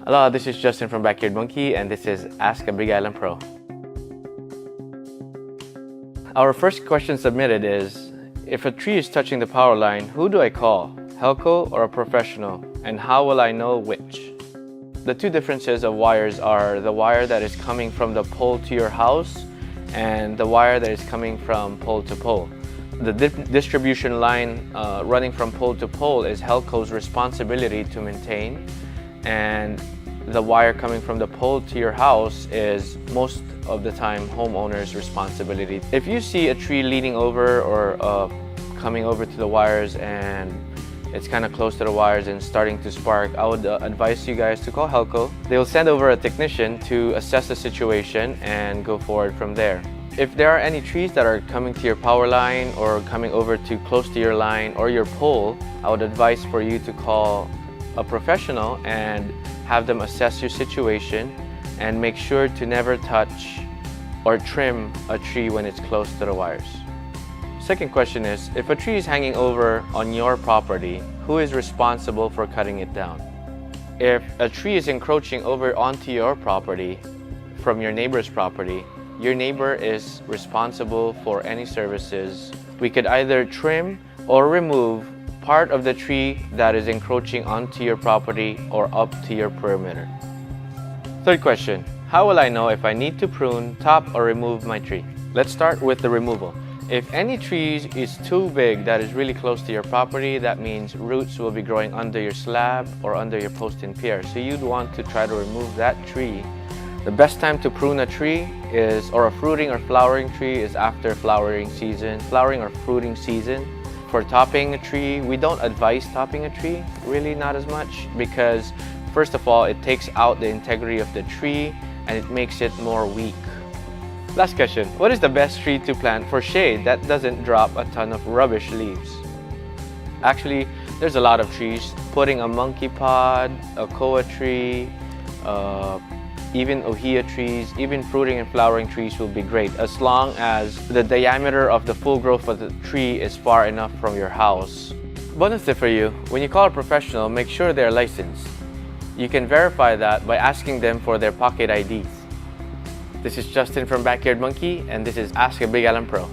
Hello, this is Justin from Backyard Monkey, and this is Ask a Big Island Pro. Our first question submitted is, if a tree is touching the power line, who do I call? HECO or a professional? And how will I know which? The two differences of wires are the wire that is coming from the pole to your house and the wire that is coming from pole to pole. The distribution line running from pole to pole is HECO's responsibility to maintain, and the wire coming from the pole to your house is most of the time homeowners' responsibility. If you see a tree leaning over or coming over to the wires and it's kind of close to the wires and starting to spark, I would advise you guys to call HECO. They'll send over a technician to assess the situation and go forward from there. If there are any trees that are coming to your power line or coming over too close to your line or your pole, I would advise for you to call a professional and have them assess your situation and make sure to never touch or trim a tree when it's close to the wires. Second question is, if a tree is hanging over on your property, who is responsible for cutting it down? If a tree is encroaching over onto your property from your neighbor's property, your neighbor is responsible for any services. We could either trim or remove part of the tree that is encroaching onto your property or up to your perimeter. Third question, how will I know if I need to prune, top, or remove my tree? Let's start with the removal. If any tree is too big that is really close to your property, that means roots will be growing under your slab or under your post and pier. So you'd want to try to remove that tree. The best time to prune a tree is, or a fruiting or flowering tree, is after flowering or fruiting season. For topping a tree, we don't advise topping a tree, really not as much, because first of all, it takes out the integrity of the tree and it makes it more weak. Last question, what is the best tree to plant for shade that doesn't drop a ton of rubbish leaves? Actually, there's a lot of trees. Putting a monkey pod, a koa tree, even ohia trees, even fruiting and flowering trees will be great as long as the diameter of the full growth of the tree is far enough from your house. Bonus tip for you, when you call a professional, make sure they're licensed. You can verify that by asking them for their pocket IDs. This is Justin from Backyard Monkey, and this is Ask a Big Island Pro.